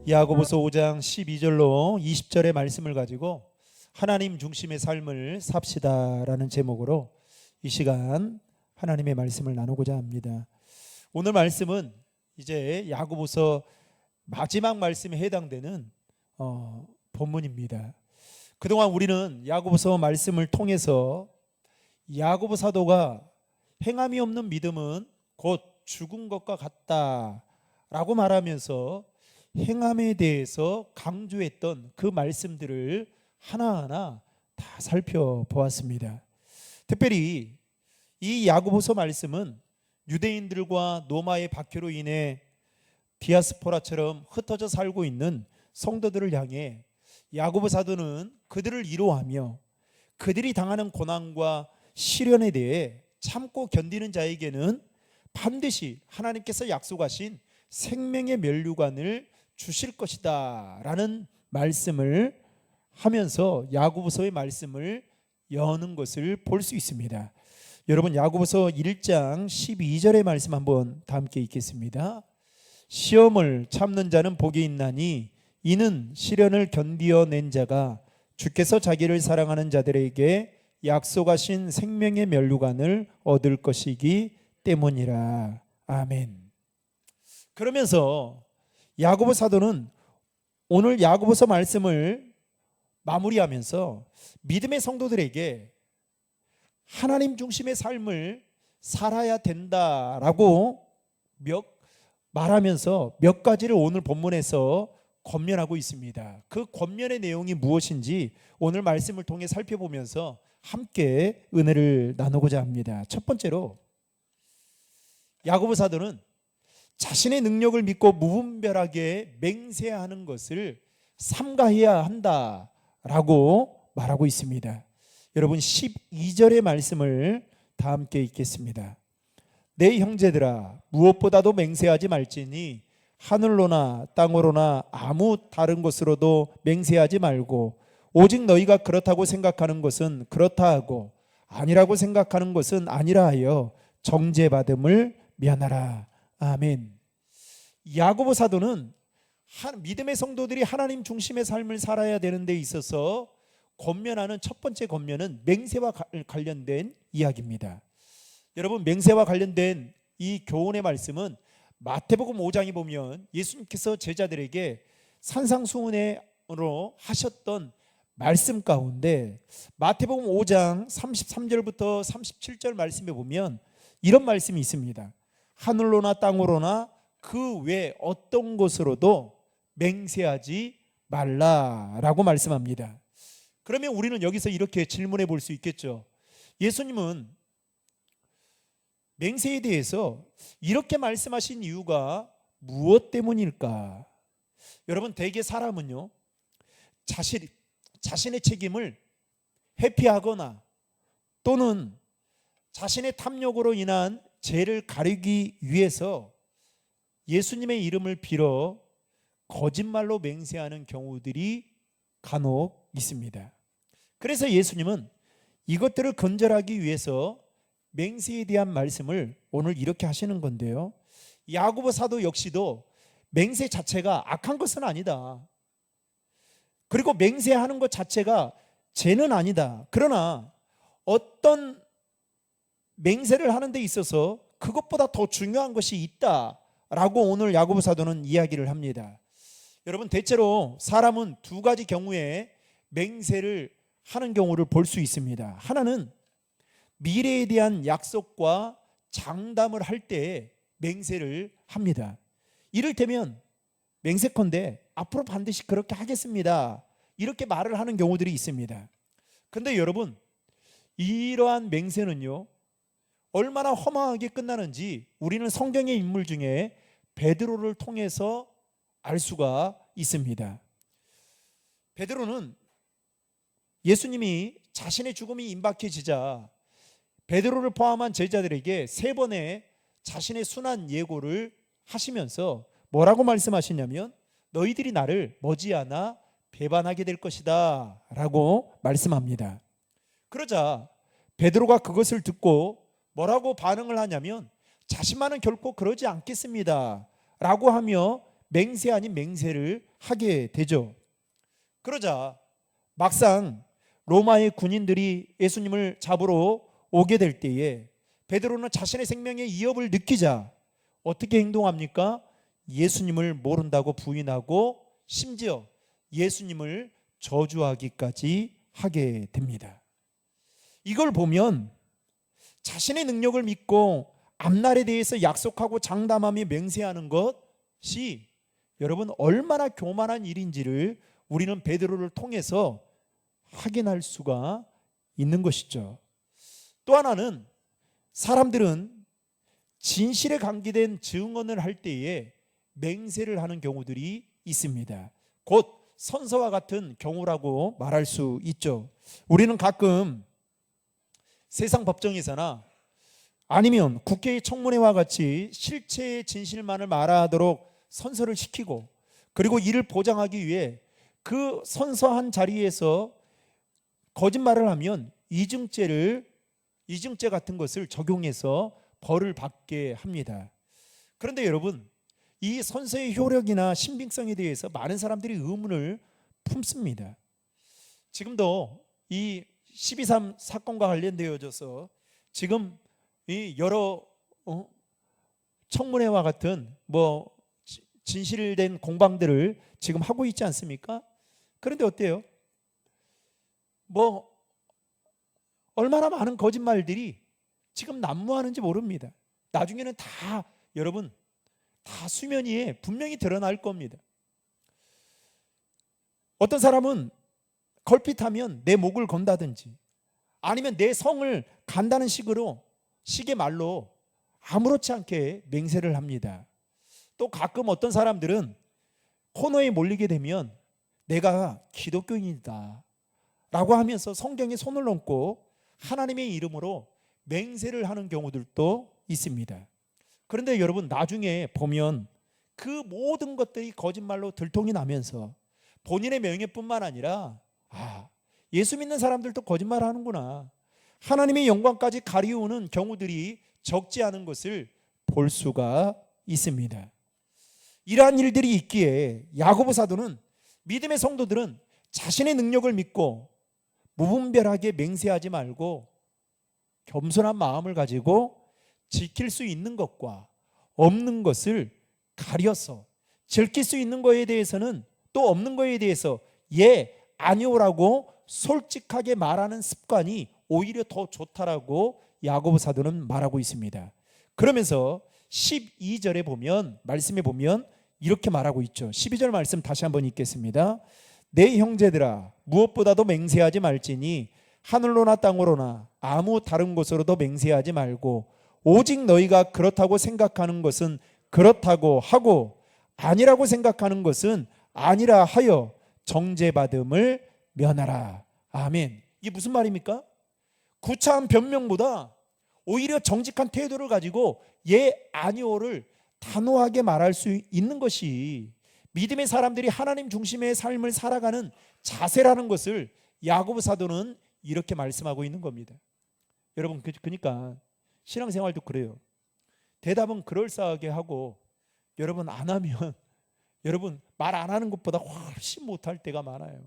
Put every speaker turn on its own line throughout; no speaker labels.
야고보서 5장 12절로 20절의 말씀을 가지고 하나님 중심의 삶을 삽시다라는 제목으로 이 시간 하나님의 말씀을 나누고자 합니다. 오늘 말씀은 이제 야고보서 마지막 말씀에 해당되는 본문입니다. 그동안 우리는 야고보서 말씀을 통해서 야고보 사도가 행함이 없는 믿음은 곧 죽은 것과 같다라고 말하면서 행함에 대해서 강조했던 그 말씀들을 하나하나 다 살펴보았습니다. 특별히 이 야고보서 말씀은 유대인들과 로마의 박해로 인해 디아스포라처럼 흩어져 살고 있는 성도들을 향해 야고보 사도는 그들을 위로하며 그들이 당하는 고난과 시련에 대해 참고 견디는 자에게는 반드시 하나님께서 약속하신 생명의 면류관을 주실 것이다 라는 말씀을 하면서 야고보서의 말씀을 여는 것을 볼 수 있습니다. 여러분, 야고보서 1장 12절의 말씀 한번 다 함께 읽겠습니다. 시험을 참는 자는 복이 있나니 이는 시련을 견디어낸 자가 주께서 자기를 사랑하는 자들에게 약속하신 생명의 면류관을 얻을 것이기 때문이라. 아멘. 그러면서 야고보 사도는 오늘 야고보서 말씀을 마무리하면서 믿음의 성도들에게 하나님 중심의 삶을 살아야 된다라고 말하면서 몇 가지를 오늘 본문에서 권면하고 있습니다. 그 권면의 내용이 무엇인지 오늘 말씀을 통해 살펴보면서 함께 은혜를 나누고자 합니다. 첫 번째로 야고보 사도는 자신의 능력을 믿고 무분별하게 맹세하는 것을 삼가해야 한다라고 말하고 있습니다. 여러분, 12절의 말씀을 다 함께 읽겠습니다. 내 형제들아, 무엇보다도 맹세하지 말지니 하늘로나 땅으로나 아무 다른 것으로도 맹세하지 말고 오직 너희가 그렇다고 생각하는 것은 그렇다 하고 아니라고 생각하는 것은 아니라 하여 정죄받음을 면하라. 아멘. 야고보 사도는 믿음의 성도들이 하나님 중심의 삶을 살아야 되는 데 있어서 권면하는 첫 번째 권면은 맹세와 관련된 이야기입니다. 여러분, 맹세와 관련된 이 교훈의 말씀은 마태복음 5장에 보면 예수님께서 제자들에게 산상수훈으로 하셨던 말씀 가운데 마태복음 5장 33절부터 37절 말씀에 보면 이런 말씀이 있습니다. 하늘로나 땅으로나 그 외 어떤 것으로도 맹세하지 말라라고 말씀합니다. 그러면 우리는 여기서 이렇게 질문해 볼 수 있겠죠. 예수님은 맹세에 대해서 이렇게 말씀하신 이유가 무엇 때문일까? 여러분, 대개 사람은요, 자신의 책임을 회피하거나 또는 자신의 탐욕으로 인한 죄를 가리기 위해서 예수님의 이름을 빌어 거짓말로 맹세하는 경우들이 간혹 있습니다. 그래서 예수님은 이것들을 근절하기 위해서 맹세에 대한 말씀을 오늘 이렇게 하시는 건데요, 야고보 사도 역시도 맹세 자체가 악한 것은 아니다. 그리고 맹세하는 것 자체가 죄는 아니다. 그러나 어떤 맹세를 하는 데 있어서 그것보다 더 중요한 것이 있다라고 오늘 야고보 사도는 이야기를 합니다. 여러분, 대체로 사람은 두 가지 경우에 맹세를 하는 경우를 볼 수 있습니다. 하나는 미래에 대한 약속과 장담을 할 때 맹세를 합니다. 이를테면 맹세컨대 앞으로 반드시 그렇게 하겠습니다, 이렇게 말을 하는 경우들이 있습니다. 그런데 여러분, 이러한 맹세는요, 얼마나 허망하게 끝나는지 우리는 성경의 인물 중에 베드로를 통해서 알 수가 있습니다. 베드로는 예수님이 자신의 죽음이 임박해지자 베드로를 포함한 제자들에게 3번의 자신의 순환 예고를 하시면서 뭐라고 말씀하시냐면 너희들이 나를 머지않아 배반하게 될 것이다 라고 말씀합니다. 그러자 베드로가 그것을 듣고 뭐라고 반응을 하냐면 자신만은 결코 그러지 않겠습니다 라고 하며 맹세 아닌 맹세를 하게 되죠. 그러자 막상 로마의 군인들이 예수님을 잡으러 오게 될 때에 베드로는 자신의 생명의 위협을 느끼자 어떻게 행동합니까? 예수님을 모른다고 부인하고 심지어 예수님을 저주하기까지 하게 됩니다. 이걸 보면 자신의 능력을 믿고 앞날에 대해서 약속하고 장담하며 맹세하는 것이 여러분 얼마나 교만한 일인지를 우리는 베드로를 통해서 확인할 수가 있는 것이죠. 또 하나는 사람들은 진실에 관계된 증언을 할 때에 맹세를 하는 경우들이 있습니다. 곧 선서와 같은 경우라고 말할 수 있죠. 우리는 가끔 세상 법정에서나 아니면 국회의 청문회와 같이 실체의 진실만을 말하도록 선서를 시키고 그리고 이를 보장하기 위해 그 선서한 자리에서 거짓말을 하면 이중죄 같은 것을 적용해서 벌을 받게 합니다. 그런데 여러분, 이 선서의 효력이나 신빙성에 대해서 많은 사람들이 의문을 품습니다. 지금도 이 12.3 사건과 관련되어져서 지금 이 여러 청문회와 같은 진실된 공방들을 지금 하고 있지 않습니까? 그런데 어때요? 얼마나 많은 거짓말들이 지금 난무하는지 모릅니다. 나중에는 여러분 다 수면 위에 분명히 드러날 겁니다. 어떤 사람은 걸핏하면 내 목을 건다든지 아니면 내 성을 간다는 식의 말로 아무렇지 않게 맹세를 합니다. 또 가끔 어떤 사람들은 코너에 몰리게 되면 내가 기독교인이다 라고 하면서 성경에 손을 얹고 하나님의 이름으로 맹세를 하는 경우들도 있습니다. 그런데 여러분 나중에 보면 그 모든 것들이 거짓말로 들통이 나면서 본인의 명예뿐만 아니라 예수 믿는 사람들도 거짓말하는구나, 하나님의 영광까지 가리우는 경우들이 적지 않은 것을 볼 수가 있습니다. 이러한 일들이 있기에 야고보 사도는 믿음의 성도들은 자신의 능력을 믿고 무분별하게 맹세하지 말고 겸손한 마음을 가지고 지킬 수 있는 것과 없는 것을 가려서 지킬 수 있는 것에 대해서는 또 없는 것에 대해서 아니오라고 솔직하게 말하는 습관이 오히려 더 좋다라고 야고보 사도는 말하고 있습니다. 그러면서 12절에 보면 말씀에 보면 이렇게 말하고 있죠. 12절 말씀 다시 한번 읽겠습니다. 내 형제들아 무엇보다도 맹세하지 말지니 하늘로나 땅으로나 아무 다른 곳으로도 맹세하지 말고 오직 너희가 그렇다고 생각하는 것은 그렇다고 하고 아니라고 생각하는 것은 아니라 하여 정죄받음을 면하라. 아멘. 이게 무슨 말입니까? 구차한 변명보다 오히려 정직한 태도를 가지고 아니오를 단호하게 말할 수 있는 것이 믿음의 사람들이 하나님 중심의 삶을 살아가는 자세라는 것을 야고보 사도는 이렇게 말씀하고 있는 겁니다. 여러분, 그러니까 신앙생활도 그래요. 대답은 그럴싸하게 하고 여러분 안 하면 여러분 말 안 하는 것보다 훨씬 못할 때가 많아요.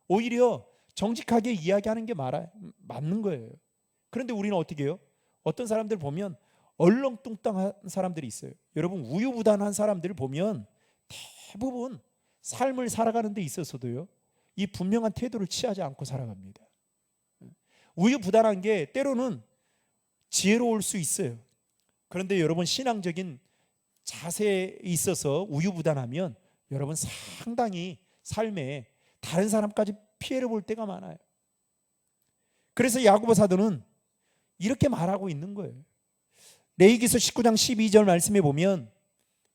오히려 정직하게 이야기하는 게 맞는 거예요. 그런데 우리는 어떻게 해요? 어떤 사람들 보면 얼렁뚱땅한 사람들이 있어요. 여러분 우유부단한 사람들을 보면 대부분 삶을 살아가는 데 있어서도요 이 분명한 태도를 취하지 않고 살아갑니다. 우유부단한 게 때로는 지혜로울 수 있어요. 그런데 여러분 신앙적인 자세에 있어서 우유부단하면 여러분 상당히 삶에 다른 사람까지 피해를 볼 때가 많아요. 그래서 야고보 사도는 이렇게 말하고 있는 거예요. 레위기서 19장 12절 말씀에 보면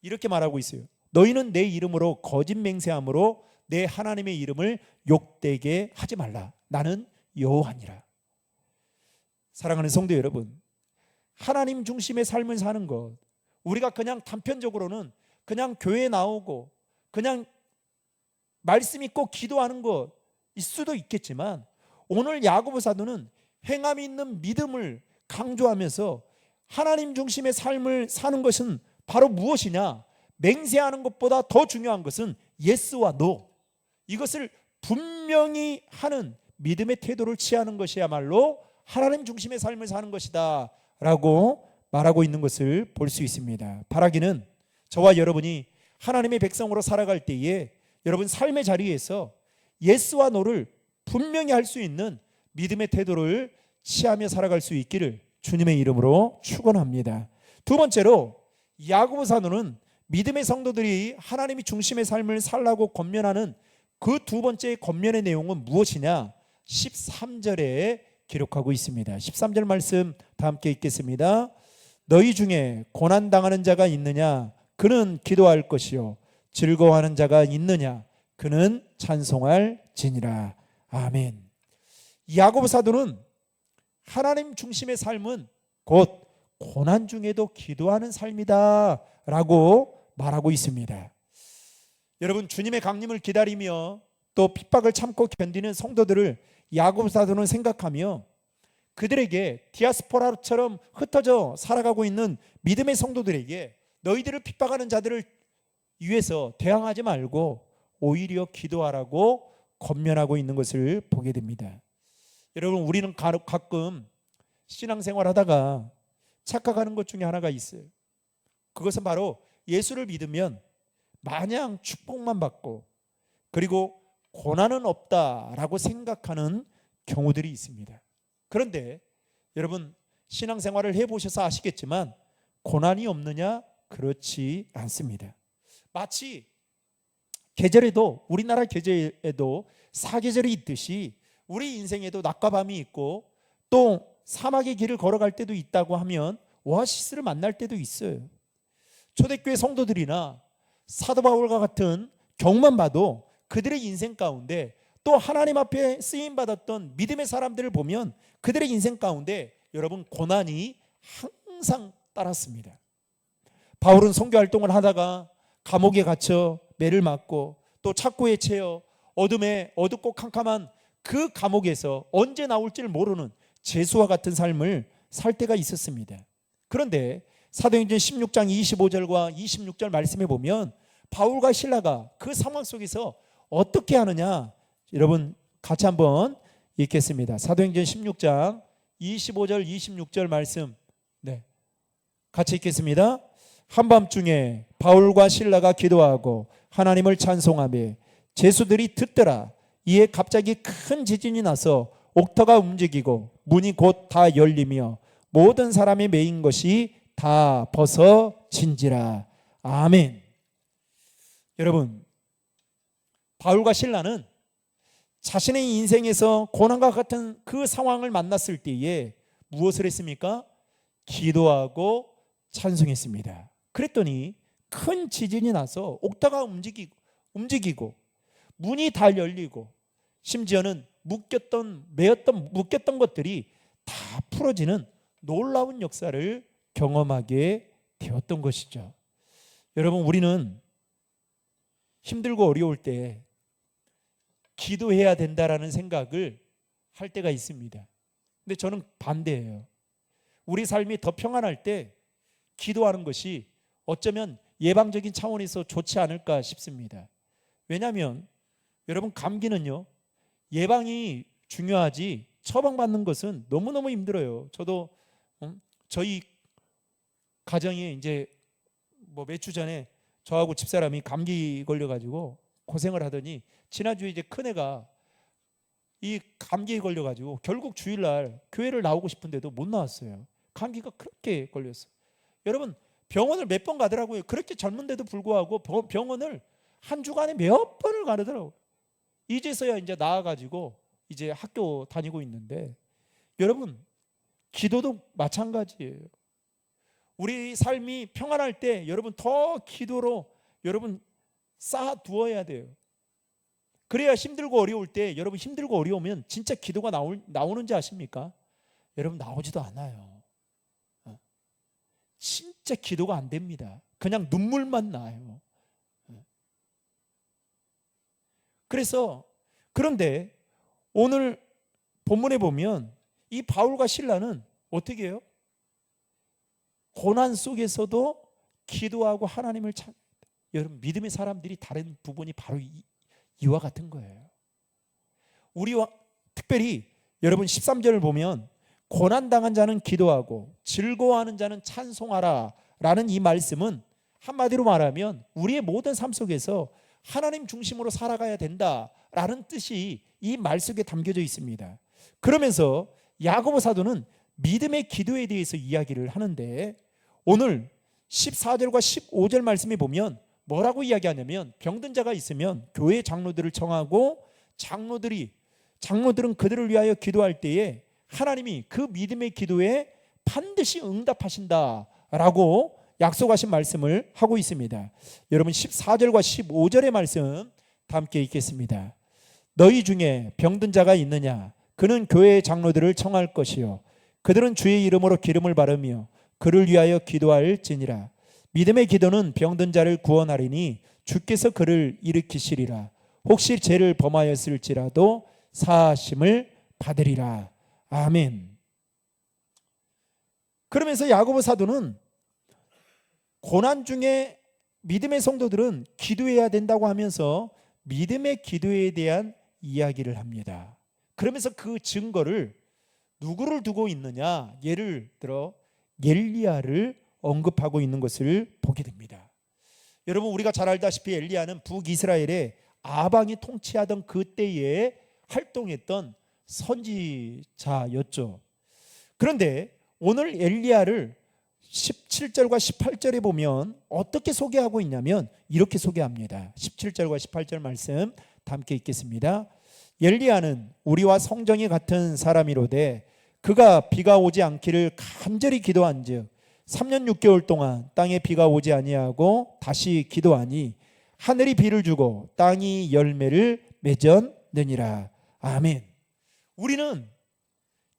이렇게 말하고 있어요. 너희는 내 이름으로 거짓 맹세함으로 내 하나님의 이름을 욕되게 하지 말라. 나는 여호와니라. 사랑하는 성도 여러분, 하나님 중심의 삶을 사는 것, 우리가 그냥 단편적으로는 그냥 교회에 나오고 그냥 말씀 읽고 기도하는 것일 수도 있겠지만 오늘 야고보 사도는 행함이 있는 믿음을 강조하면서 하나님 중심의 삶을 사는 것은 바로 무엇이냐? 맹세하는 것보다 더 중요한 것은 예스와 노, 이것을 분명히 하는 믿음의 태도를 취하는 것이야말로 하나님 중심의 삶을 사는 것이다 라고 말하고 있는 것을 볼 수 있습니다. 바라기는 저와 여러분이 하나님의 백성으로 살아갈 때에 여러분 삶의 자리에서 예스와 노를 분명히 할 수 있는 믿음의 태도를 취하며 살아갈 수 있기를 주님의 이름으로 축원합니다. 두 번째로 야고보 사도는 믿음의 성도들이 하나님이 중심의 삶을 살라고 권면하는 그 두 번째 권면의 내용은 무엇이냐? 13절에 기록하고 있습니다. 13절 말씀 다 함께 읽겠습니다. 너희 중에 고난당하는 자가 있느냐? 그는 기도할 것이요 즐거워하는 자가 있느냐? 그는 찬송할지니라. 아멘. 야고보 사도는 하나님 중심의 삶은 곧 고난 중에도 기도하는 삶이다 라고 말하고 있습니다. 여러분, 주님의 강림을 기다리며 또 핍박을 참고 견디는 성도들을 야고보 사도는 생각하며 그들에게 디아스포라처럼 흩어져 살아가고 있는 믿음의 성도들에게 너희들을 핍박하는 자들을 위해서 대항하지 말고 오히려 기도하라고 권면하고 있는 것을 보게 됩니다. 여러분, 우리는 가끔 신앙생활 하다가 착각하는 것 중에 하나가 있어요. 그것은 바로 예수를 믿으면 마냥 축복만 받고 그리고 고난은 없다라고 생각하는 경우들이 있습니다. 그런데 여러분, 신앙생활을 해보셔서 아시겠지만 고난이 없느냐? 그렇지 않습니다. 마치 계절에도, 우리나라 계절에도 사계절이 있듯이 우리 인생에도 낮과 밤이 있고 또 사막의 길을 걸어갈 때도 있다고 하면 오아시스를 만날 때도 있어요. 초대교회 성도들이나 사도 바울과 같은 경우만 봐도 그들의 인생 가운데 또 하나님 앞에 쓰임받았던 믿음의 사람들을 보면 그들의 인생 가운데 여러분 고난이 항상 따랐습니다. 바울은 선교 활동을 하다가 감옥에 갇혀 매를 맞고 또 착고에 채여 어둠에 어둡고 캄캄한 그 감옥에서 언제 나올지를 모르는 죄수와 같은 삶을 살 때가 있었습니다. 그런데 사도행전 16장 25절과 26절 말씀에 보면 바울과 실라가 그 상황 속에서 어떻게 하느냐, 여러분 같이 한번 읽겠습니다. 사도행전 16장 25절 26절 말씀, 같이 읽겠습니다. 한밤중에 바울과 실라가 기도하고 하나님을 찬송하며 제수들이 듣더라. 이에 갑자기 큰 지진이 나서 옥터가 움직이고 문이 곧 다 열리며 모든 사람이 매인 것이 다 벗어진지라. 아멘. 여러분, 바울과 실라는 자신의 인생에서 고난과 같은 그 상황을 만났을 때에 무엇을 했습니까? 기도하고 찬송했습니다. 그랬더니 큰 지진이 나서 옥타가 움직이고 문이 다 열리고 심지어는 묶였던 것들이 다 풀어지는 놀라운 역사를 경험하게 되었던 것이죠. 여러분, 우리는 힘들고 어려울 때 기도해야 된다라는 생각을 할 때가 있습니다. 근데 저는 반대예요. 우리 삶이 더 평안할 때 기도하는 것이 어쩌면 예방적인 차원에서 좋지 않을까 싶습니다. 왜냐하면 여러분, 감기는요, 예방이 중요하지 처방받는 것은 너무너무 힘들어요. 저도 저희 가정에 이제 몇 주 전에 저하고 집사람이 감기 걸려가지고 고생을 하더니 지난주에 이제 큰애가 이 감기에 걸려가지고 결국 주일날 교회를 나오고 싶은데도 못 나왔어요. 감기가 그렇게 걸렸어요. 여러분, 병원을 몇 번 가더라고요. 그렇게 젊은데도 불구하고 병원을 한 주간에 몇 번을 가더라고요. 이제서야 이제 나아가지고 이제 학교 다니고 있는데, 여러분, 기도도 마찬가지예요. 우리 삶이 평안할 때 여러분 더 기도로 여러분 쌓아두어야 돼요. 그래야 힘들고 어려울 때, 여러분 힘들고 어려우면 진짜 기도가 나오는지 아십니까? 여러분, 나오지도 않아요. 진짜 기도가 안 됩니다. 그냥 눈물만 나요. 그런데 오늘 본문에 보면 이 바울과 실라는 어떻게 해요? 고난 속에서도 기도하고 하나님을 찬양합니다. 여러분, 믿음의 사람들이 다른 부분이 바로 이와 같은 거예요. 우리와 특별히 여러분 13절을 보면 고난당한 자는 기도하고 즐거워하는 자는 찬송하라 라는 이 말씀은 한마디로 말하면 우리의 모든 삶 속에서 하나님 중심으로 살아가야 된다라는 뜻이 이 말 속에 담겨져 있습니다. 그러면서 야고보 사도는 믿음의 기도에 대해서 이야기를 하는데 오늘 14절과 15절 말씀에 보면 뭐라고 이야기하냐면 병든 자가 있으면 교회 장로들을 청하고 장로들은 그들을 위하여 기도할 때에 하나님이 그 믿음의 기도에 반드시 응답하신다라고 약속하신 말씀을 하고 있습니다. 여러분 14절과 15절의 말씀 다 함께 읽겠습니다. 너희 중에 병든 자가 있느냐? 그는 교회의 장로들을 청할 것이요 그들은 주의 이름으로 기름을 바르며 그를 위하여 기도할지니라. 믿음의 기도는 병든 자를 구원하리니 주께서 그를 일으키시리라. 혹시 죄를 범하였을지라도 사하심을 받으리라. 아멘. 그러면서 야고보 사도는 고난 중에 믿음의 성도들은 기도해야 된다고 하면서 믿음의 기도에 대한 이야기를 합니다. 그러면서 그 증거를 누구를 두고 있느냐? 예를 들어 엘리야를 언급하고 있는 것을 보게 됩니다. 여러분, 우리가 잘 알다시피 엘리야는 북이스라엘의 아방이 통치하던 그때에 활동했던 선지자였죠. 그런데 오늘 엘리야를 17절과 18절에 보면 어떻게 소개하고 있냐면 이렇게 소개합니다. 17절과 18절 말씀 다 함께 읽겠습니다. 엘리야는 우리와 성정이 같은 사람이로되 그가 비가 오지 않기를 간절히 기도한즉 3년 6개월 동안 땅에 비가 오지 아니하고 다시 기도하니 하늘이 비를 주고 땅이 열매를 맺었느니라. 아멘. 우리는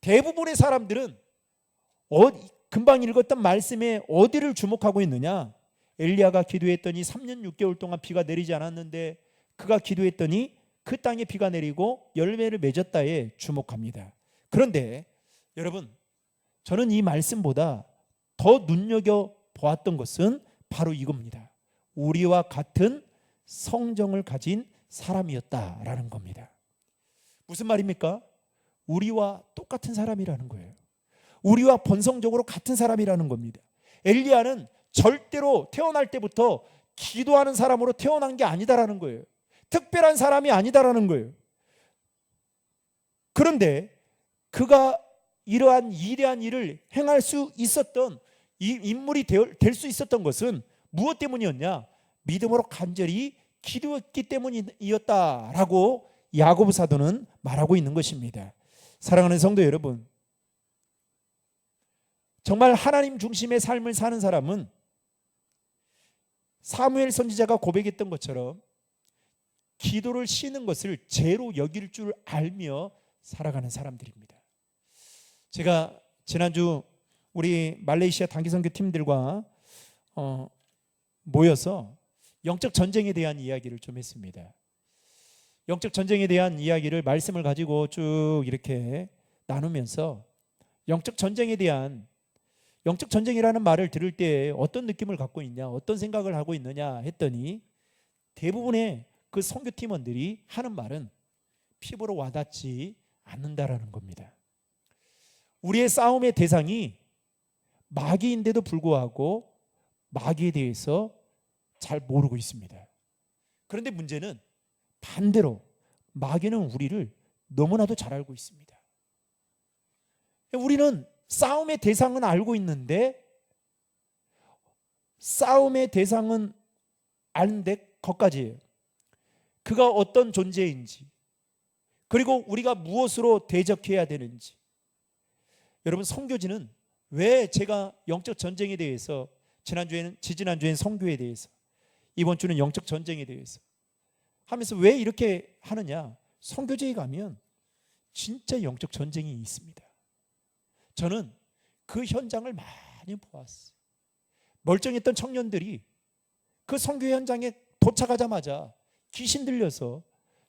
대부분의 사람들은 금방 읽었던 말씀에 어디를 주목하고 있느냐? 엘리야가 기도했더니 3년 6개월 동안 비가 내리지 않았는데 그가 기도했더니 그 땅에 비가 내리고 열매를 맺었다에 주목합니다. 그런데 여러분, 저는 이 말씀보다 더 눈여겨보았던 것은 바로 이겁니다. 우리와 같은 성정을 가진 사람이었다라는 겁니다. 무슨 말입니까? 우리와 똑같은 사람이라는 거예요. 우리와 본성적으로 같은 사람이라는 겁니다. 엘리야는 절대로 태어날 때부터 기도하는 사람으로 태어난 게 아니다라는 거예요. 특별한 사람이 아니다라는 거예요. 그런데 그가 이러한 위대한 일을 행할 수 있었던 이 인물이 될 수 있었던 것은 무엇 때문이었냐? 믿음으로 간절히 기도했기 때문이었다라고 야고보 사도는 말하고 있는 것입니다. 사랑하는 성도 여러분, 정말 하나님 중심의 삶을 사는 사람은 사무엘 선지자가 고백했던 것처럼 기도를 쉬는 것을 죄로 여길 줄 알며 살아가는 사람들입니다. 제가 지난주 우리 말레이시아 단기선교 팀들과 모여서 영적 전쟁에 대한 이야기를 좀 했습니다. 영적 전쟁에 대한 이야기를 말씀을 가지고 쭉 이렇게 나누면서 영적 전쟁이라는 말을 들을 때 어떤 느낌을 갖고 있냐, 어떤 생각을 하고 있느냐 했더니 대부분의 그 선교팀원들이 하는 말은 피부로 와닿지 않는다라는 겁니다. 우리의 싸움의 대상이 마귀인데도 불구하고 마귀에 대해서 잘 모르고 있습니다. 그런데 문제는 반대로 마귀는 우리를 너무나도 잘 알고 있습니다. 우리는 싸움의 대상은 알고 있는데 싸움의 대상은 아는데 거기까지예요. 그가 어떤 존재인지, 그리고 우리가 무엇으로 대적해야 되는지. 여러분, 선교지는 왜 제가 영적 전쟁에 대해서 지지난주에는 선교에 대해서, 이번 주는 영적 전쟁에 대해서 하면서 왜 이렇게 하느냐? 선교지에 가면 진짜 영적 전쟁이 있습니다. 저는 그 현장을 많이 보았어요. 멀쩡했던 청년들이 그 선교 현장에 도착하자마자 귀신 들려서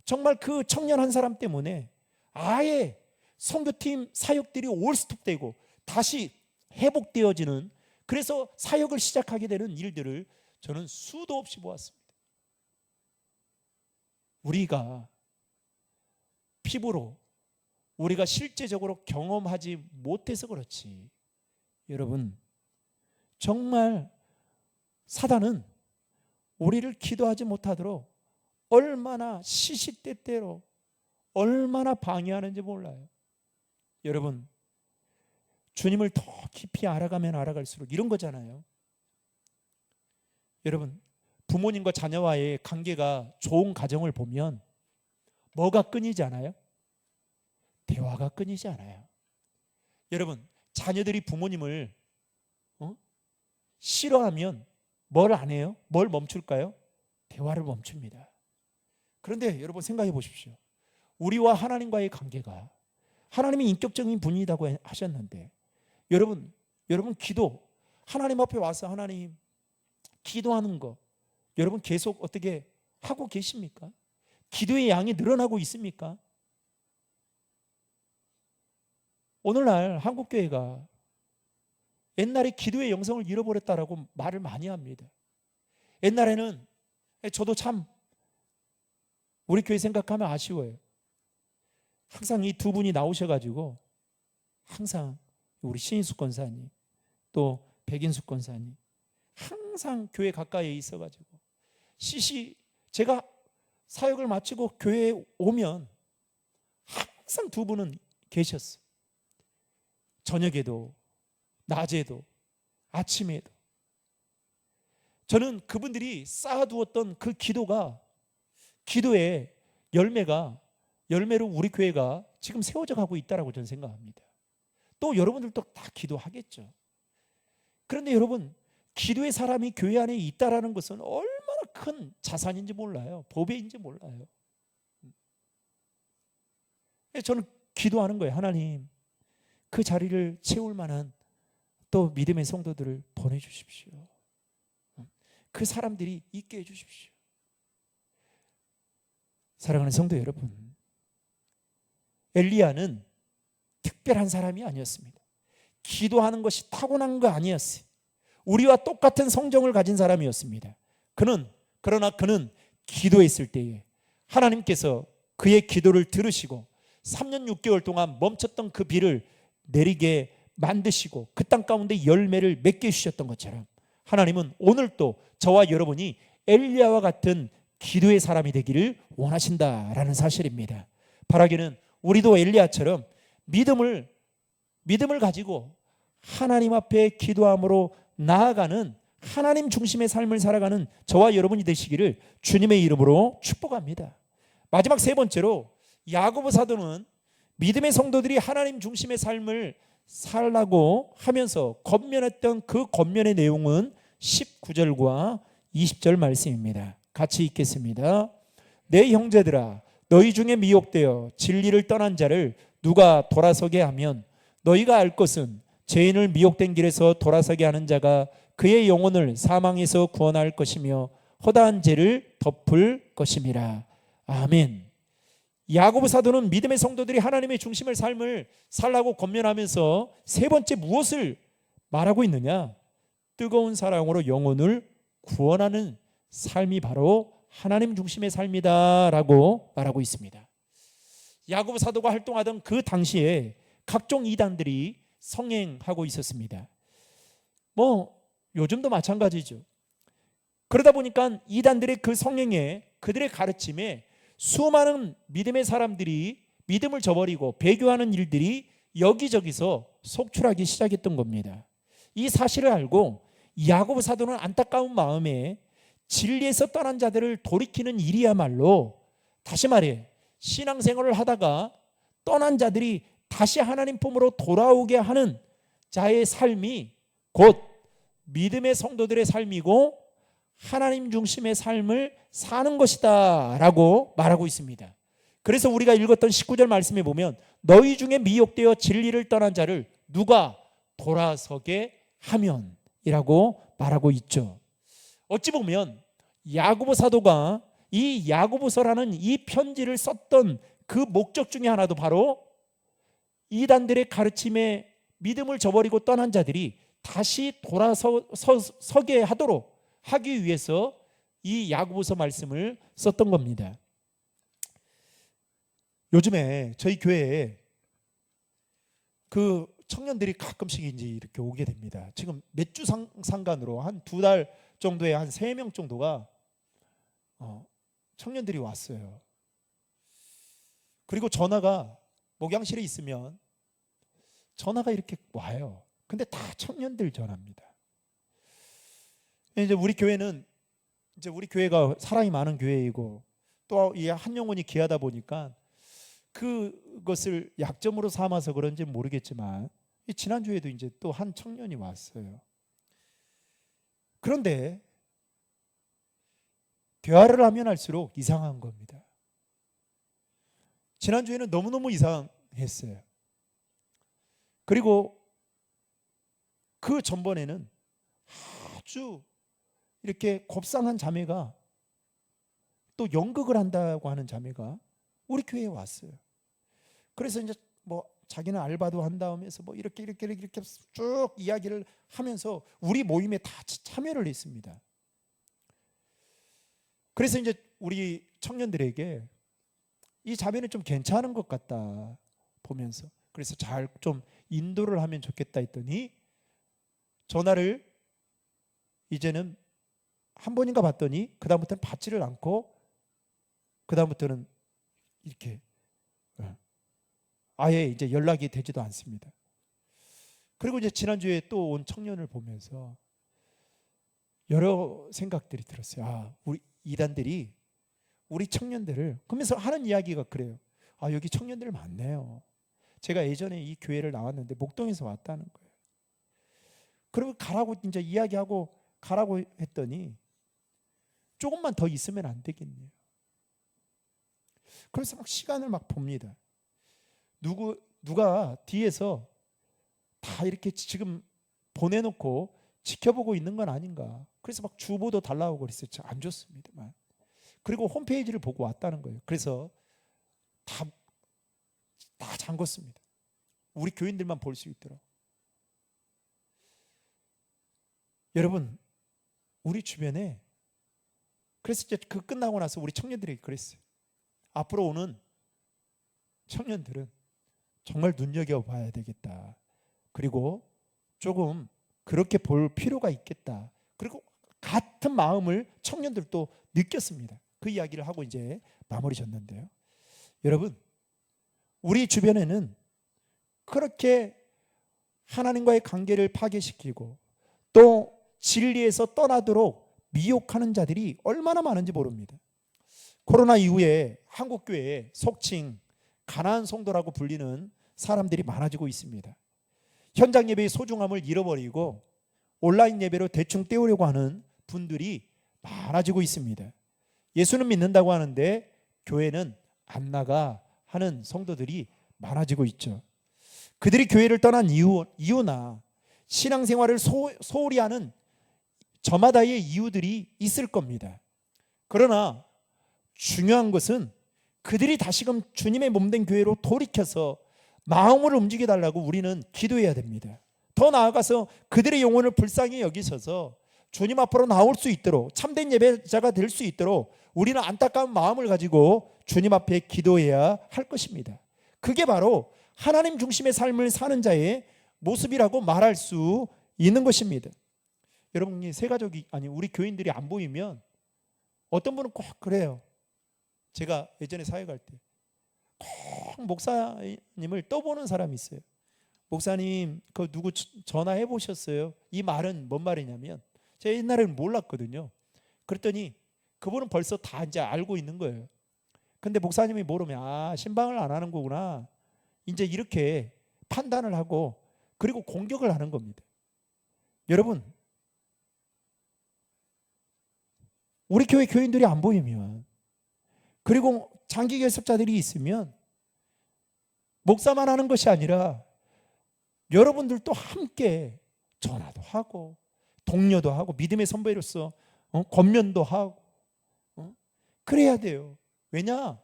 정말 그 청년 한 사람 때문에 아예 선교팀 사역들이 올스톱되고 다시 회복되어지는, 그래서 사역을 시작하게 되는 일들을 저는 수도 없이 보았습니다. 우리가 피부로, 우리가 실제적으로 경험하지 못해서 그렇지, 여러분, 정말 사단은 우리를 기도하지 못하도록 얼마나 시시때때로 얼마나 방해하는지 몰라요. 여러분, 주님을 더 깊이 알아가면 알아갈수록 이런 거잖아요. 여러분, 부모님과 자녀와의 관계가 좋은 가정을 보면 뭐가 끊이지 않아요? 대화가 끊이지 않아요. 여러분, 자녀들이 부모님을 싫어하면 뭘 안 해요? 뭘 멈출까요? 대화를 멈춥니다. 그런데 여러분 생각해 보십시오. 우리와 하나님과의 관계가, 하나님이 인격적인 분이라고 하셨는데, 여러분 기도, 하나님 앞에 와서 하나님 기도하는 거 여러분 계속 어떻게 하고 계십니까? 기도의 양이 늘어나고 있습니까? 오늘날 한국교회가 옛날에 기도의 영성을 잃어버렸다라고 말을 많이 합니다. 옛날에는, 저도 참 우리 교회 생각하면 아쉬워요. 항상 이 두 분이 나오셔가지고 항상 우리 신인숙 권사님 또 백인숙 권사님 항상 교회 가까이에 있어가지고 제가 사역을 마치고 교회에 오면 항상 두 분은 계셨어요. 저녁에도 낮에도 아침에도. 저는 그분들이 쌓아두었던 그 기도의 열매로 우리 교회가 지금 세워져 가고 있다라고 저는 생각합니다. 또 여러분들도 다 기도하겠죠. 그런데 여러분, 기도의 사람이 교회 안에 있다라는 것은 얼마나 큰 자산인지 몰라요. 보배인지 몰라요. 저는 기도하는 거예요. 하나님, 그 자리를 채울 만한 또 믿음의 성도들을 보내주십시오. 그 사람들이 있게 해주십시오. 사랑하는 성도 여러분, 엘리야는 특별한 사람이 아니었습니다. 기도하는 것이 타고난 거 아니었어요. 우리와 똑같은 성정을 가진 사람이었습니다. 그러나 그는 기도했을 때에 하나님께서 그의 기도를 들으시고 3년 6개월 동안 멈췄던 그 비를 내리게 만드시고 그 땅 가운데 열매를 맺게 해주셨던 것처럼, 하나님은 오늘도 저와 여러분이 엘리야와 같은 기도의 사람이 되기를 원하신다라는 사실입니다. 바라기는 우리도 엘리야처럼 믿음을 가지고 하나님 앞에 기도함으로 나아가는 하나님 중심의 삶을 살아가는 저와 여러분이 되시기를 주님의 이름으로 축복합니다. 마지막 세 번째로, 야고보 사도는 믿음의 성도들이 하나님 중심의 삶을 살라고 하면서 권면했던 그 권면의 내용은 19절과 20절 말씀입니다. 같이 읽겠습니다. 내 형제들아, 너희 중에 미혹되어 진리를 떠난 자를 누가 돌아서게 하면 너희가 알 것은 죄인을 미혹된 길에서 돌아서게 하는 자가 그의 영혼을 사망에서 구원할 것이며 허다한 죄를 덮을 것임이라. 아멘. 야고보 사도는 믿음의 성도들이 하나님의 중심의 삶을 살라고 권면하면서 세 번째 무엇을 말하고 있느냐? 뜨거운 사랑으로 영혼을 구원하는 삶이 바로 하나님 중심의 삶이다라고 말하고 있습니다. 야고보 사도가 활동하던 그 당시에 각종 이단들이 성행하고 있었습니다. 요즘도 마찬가지죠. 그러다 보니까 이단들의 그 성행에, 그들의 가르침에 수많은 믿음의 사람들이 믿음을 저버리고 배교하는 일들이 여기저기서 속출하기 시작했던 겁니다. 이 사실을 알고 야고보 사도는 안타까운 마음에 진리에서 떠난 자들을 돌이키는 일이야말로, 다시 말해 신앙생활을 하다가 떠난 자들이 다시 하나님 품으로 돌아오게 하는 자의 삶이 곧 믿음의 성도들의 삶이고 하나님 중심의 삶을 사는 것이다 라고 말하고 있습니다. 그래서 우리가 읽었던 19절 말씀에 보면 너희 중에 미혹되어 진리를 떠난 자를 누가 돌아서게 하면 이라고 말하고 있죠. 어찌 보면 야고보 사도가 이 야고보서라는 이 편지를 썼던 그 목적 중에 하나도 바로 이단들의 가르침에 믿음을 저버리고 떠난 자들이 다시 돌아서게 하도록 하기 위해서 이 야고보서 말씀을 썼던 겁니다. 요즘에 저희 교회에 그 청년들이 가끔씩 이제 이렇게 오게 됩니다. 지금 몇 주 상간으로 한 2달 정도에 한 3명 정도가 청년들이 왔어요. 그리고 전화가 목양실에 있으면 전화가 이렇게 와요. 근데 다 청년들 전화입니다. 이제 우리 교회는 이제 우리 교회가 사람이 많은 교회이고 또 이 한 영혼이 귀하다 보니까 그것을 약점으로 삼아서 그런지 모르겠지만 지난주에도 이제 또 한 청년이 왔어요. 그런데 대화를 하면 할수록 이상한 겁니다. 지난주에는 너무너무 이상했어요. 그리고 그 전번에는 아주 이렇게 곱상한 자매가 또 연극을 한다고 하는 자매가 우리 교회에 왔어요. 그래서 이제 뭐 자기는 알바도 한다면서 뭐 이렇게 쭉 이야기를 하면서 우리 모임에 다 참여를 했습니다. 그래서 이제 우리 청년들에게 이 자매는 좀 괜찮은 것 같다 보면서 그래서 잘 좀 인도를 하면 좋겠다 했더니 전화를 이제는 한 번인가 받더니 그 다음부터는 받지를 않고 그 다음부터는 이렇게 아예 이제 연락이 되지도 않습니다. 그리고 이제 지난주에 또 온 청년을 보면서 여러 생각들이 들었어요. 아, 우리 이단들이 우리 청년들을 그러면서 하는 이야기가 그래요. 아, 여기 청년들 많네요. 제가 예전에 이 교회를 나왔는데 목동에서 왔다는 거예요. 그리고 가라고 이제 이야기하고 가라고 했더니 조금만 더 있으면 안 되겠네요. 그래서 막 시간을 막 봅니다. 누가 뒤에서 다 이렇게 지금 보내놓고 지켜보고 있는 건 아닌가. 그래서 막 주보도 달라고 그랬어요. 안 좋습니다만. 그리고 홈페이지를 보고 왔다는 거예요. 그래서 다 잠궜습니다. 우리 교인들만 볼 수 있도록. 여러분, 우리 주변에 그래서 이제 그 끝나고 나서 우리 청년들에게 그랬어요. 앞으로 오는 청년들은 정말 눈여겨봐야 되겠다. 그리고 조금 그렇게 볼 필요가 있겠다. 그리고 같은 마음을 청년들도 느꼈습니다. 그 이야기를 하고 이제 마무리 졌는데요. 여러분, 우리 주변에는 그렇게 하나님과의 관계를 파괴시키고 또 진리에서 떠나도록 미혹하는 자들이 얼마나 많은지 모릅니다. 코로나 이후에 한국교회에 속칭 가난한 성도라고 불리는 사람들이 많아지고 있습니다. 현장 예배의 소중함을 잃어버리고 온라인 예배로 대충 때우려고 하는 분들이 많아지고 있습니다. 예수는 믿는다고 하는데 교회는 안 나가 하는 성도들이 많아지고 있죠. 그들이 교회를 떠난 이유나 신앙생활을 소홀히 하는 저마다의 이유들이 있을 겁니다. 그러나 중요한 것은 그들이 다시금 주님의 몸된 교회로 돌이켜서 마음을 움직여 달라고 우리는 기도해야 됩니다. 더 나아가서 그들의 영혼을 불쌍히 여기셔서 주님 앞으로 나올 수 있도록 참된 예배자가 될 수 있도록 우리는 안타까운 마음을 가지고 주님 앞에 기도해야 할 것입니다. 그게 바로 하나님 중심의 삶을 사는 자의 모습이라고 말할 수 있는 것입니다. 여러분, 세 가족이 우리 교인들이 안 보이면 어떤 분은 꼭 그래요. 제가 예전에 사회 갈 때 꼭 목사님을 떠보는 사람이 있어요. 목사님, 그 누구 전화해 보셨어요? 이 말은 뭔 말이냐면 제가 옛날에는 몰랐거든요. 그랬더니 그분은 벌써 다 이제 알고 있는 거예요. 근데 목사님이 모르면 신방을 안 하는 거구나. 이제 이렇게 판단을 하고 그리고 공격을 하는 겁니다. 여러분, 우리 교회 교인들이 안 보이면 그리고 장기 결석자들이 있으면 목사만 하는 것이 아니라 여러분들도 함께 전화도 하고 독려도 하고 믿음의 선배로서 권면도 하고 그래야 돼요. 왜냐?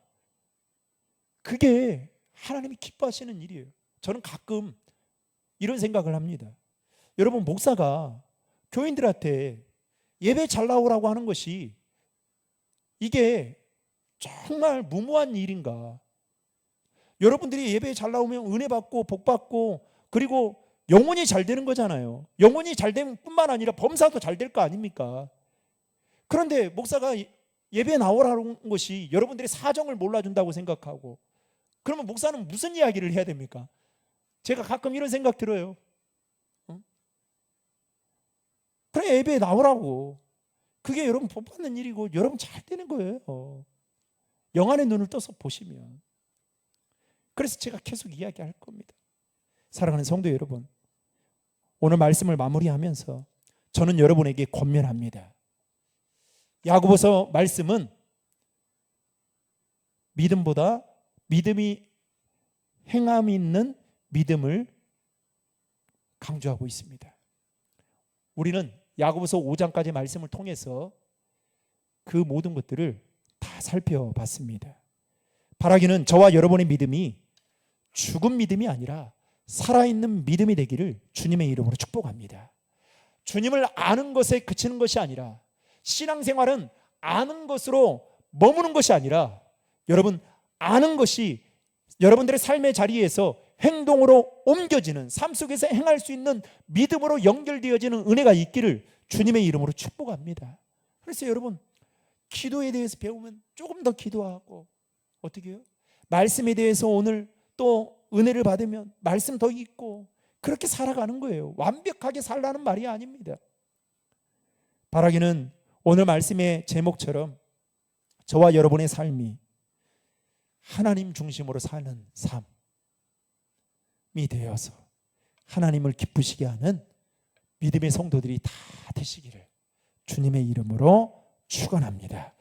그게 하나님이 기뻐하시는 일이에요. 저는 가끔 이런 생각을 합니다. 여러분, 목사가 교인들한테 예배 잘 나오라고 하는 것이 이게 정말 무모한 일인가? 여러분들이 예배에 잘 나오면 은혜 받고 복 받고 그리고 영혼이 잘 되는 거잖아요. 영혼이 잘 되는 뿐만 아니라 범사도 잘 될 거 아닙니까? 그런데 목사가 예배에 나오라는 것이 여러분들의 사정을 몰라준다고 생각하고, 그러면 목사는 무슨 이야기를 해야 됩니까? 제가 가끔 이런 생각 들어요. 그래, 예배에 나오라고. 그게 여러분 복 받는 일이고 여러분 잘 되는 거예요. 영안의 눈을 떠서 보시면. 그래서 제가 계속 이야기할 겁니다. 사랑하는 성도 여러분, 오늘 말씀을 마무리하면서 저는 여러분에게 권면합니다. 야고보서 말씀은 믿음보다 믿음이 행함이 있는 믿음을 강조하고 있습니다. 우리는 야고보서 5장까지 말씀을 통해서 그 모든 것들을 다 살펴봤습니다. 바라기는 저와 여러분의 믿음이 죽은 믿음이 아니라 살아있는 믿음이 되기를 주님의 이름으로 축복합니다. 주님을 아는 것에 그치는 것이 아니라, 신앙생활은 아는 것으로 머무는 것이 아니라, 여러분 아는 것이 여러분들의 삶의 자리에서 행동으로 옮겨지는, 삶 속에서 행할 수 있는 믿음으로 연결되어지는 은혜가 있기를 주님의 이름으로 축복합니다. 그래서 여러분, 기도에 대해서 배우면 조금 더 기도하고, 어떻게 해요? 말씀에 대해서 오늘 또 은혜를 받으면 말씀 더 읽고, 그렇게 살아가는 거예요. 완벽하게 살라는 말이 아닙니다. 바라기는 오늘 말씀의 제목처럼 저와 여러분의 삶이 하나님 중심으로 사는 삶이 되어서 하나님을 기쁘시게 하는 믿음의 성도들이 다 되시기를 주님의 이름으로 축원합니다.